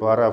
12